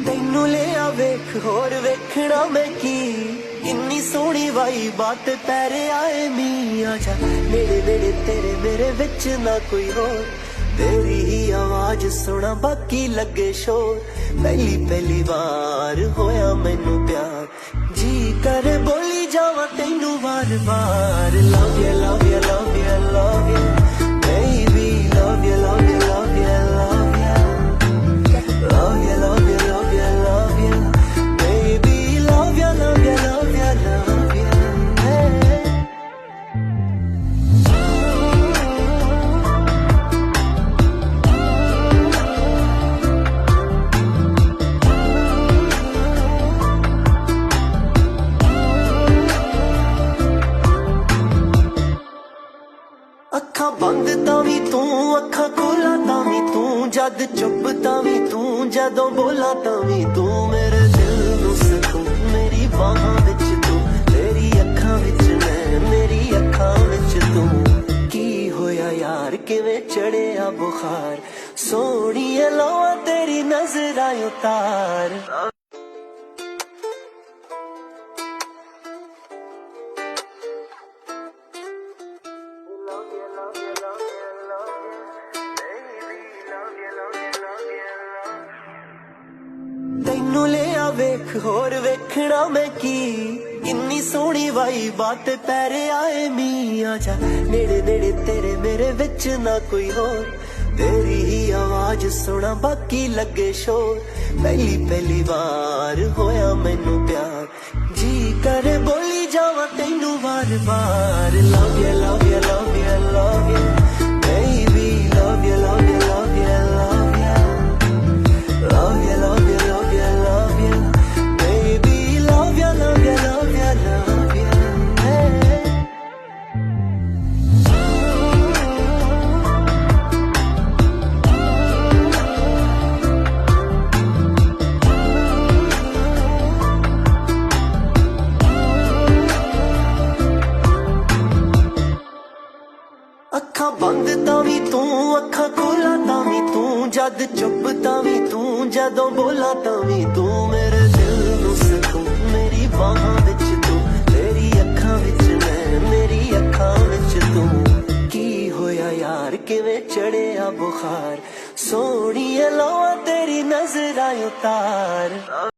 ਤੈਨੂੰ ਲਿਆ ਵੇਖ ਹੋਰ ਵੇਖਣਾ ਮੈਂ ਕੀ ਇੰਨੀ ਸੋਹਣੀ ਵਾਈ ਬਾਤ ਪੈਰੇ ਆਏ ਮੀ ਆਜਾ ਨੇੜੇ ਨੇੜੇ ਤੇਰੇ ਮੇਰੇ ਵਿੱਚ ਨਾ ਕੋਈ ਹੋਰ तेरी ही आवाज सुना बाकी लगे शोर पहली पहली बार होया मैनू प्यार जी करे बोली जावा तेनू बार बार love you love you love you love you baby love you love you love you love you love you love you love you love you baby love you love you love you love you hey. ਅੱਖਾਂ ਬੰਦ ਤਾਂ ਵੀ ਤੂੰ ਅੱਖਾਂ ਖੋਲਾਂ ਤਾਂ ਵੀ ਤੂੰ ਜਦ ਚੁੱਪ ਤਾਂ ਵੀ ਤੂੰ ਜਦੋਂ ਬੋਲਾਂ ਤਾਂ ਵੀ ਤੂੰ ਮੇਰੇ ਦਿਲ ਨੂੰ ਸਕੂਨ ਮੇਰੀ ਬਾਹਾਂ ਵਿੱਚ ਤੂੰ ਤੇਰੀ ਅੱਖਾਂ ਵਿੱਚ ਮੈਂ ਮੇਰੀ ਅੱਖਾਂ ਵਿੱਚ ਤੂੰ ਕੀ ਹੋਇਆ ਯਾਰ ਕਿਵੇਂ ਚੜਿਆ ਬੁਖਾਰ ਸੋਹਣੀਏ ਲਾਵਾਂ ਤੇਰੀ ਨਜ਼ਰਾਂ ਉਤਾਰ ਤੈਨੂੰ ਲਿਆ ਵੇਖ ਹੋਰ ਵੇਖਣਾ ਮੈਂ ਕੀ ਇੰਨੀ ਸੋਹਣੀ ਵਾਈ ਬਾਤ ਪੈਰੇ ਆਏ ਮੀ ਆਜਾ ਨੇੜੇ ਨੇੜੇ ਤੇਰੇ ਮੇਰੇ ਵਿੱਚ ਨਾ ਕੋਈ ਹੋਰ ਤੇਰੀ ਹੀ ਆਵਾਜ਼ ਸੁਣਾ ਬਾਕੀ ਲੱਗੇ ਸ਼ੋਰ ਪਹਿਲੀ ਪਹਿਲੀ ਵਾਰ ਹੋਇਆ ਮੈਨੂੰ ਪਿਆਰ ਜੀ ਕਰੇ ਬੋਲੀ ਜਾਵਾ ਤੈਨੂੰ ਵਾਰ ਵਾਰ love you love you love you love you baby love you love you love you love you love you love you love you love you baby love you love you love you love you hey. ਅੱਖਾਂ ਬੰਦ ਤਾਂ ਵੀ ਤੂੰ ਅੱਖਾਂ ਖੋਲਾਂ ਤਾਂ ਵੀ ਤੂੰ ਜਦ ਚੁੱਪ ਤਾਂ ਵੀ ਤੂੰ ਜਦੋਂ ਬੋਲਾਂ ਤਾਂ ਵੀ ਤੂੰ ਮੇਰੇ ਦਿਲ ਨੂੰ ਸਕੂਨ ਮੇਰੀ ਬਾਹਾਂ ਵਿੱਚ ਤੂੰ ਤੇਰੀ ਅੱਖਾਂ ਵਿੱਚ ਮੈਂ ਮੇਰੀ ਅੱਖਾਂ ਵਿੱਚ ਤੂੰ ਕੀ ਹੋਇਆ ਯਾਰ ਕਿਵੇਂ ਚੜਿਆ ਬੁਖਾਰ ਸੋਹਣੀਏ ਲਾਵਾਂ ਤੇਰੀ ਨਜ਼ਰਾਂ ਉਤਾਰ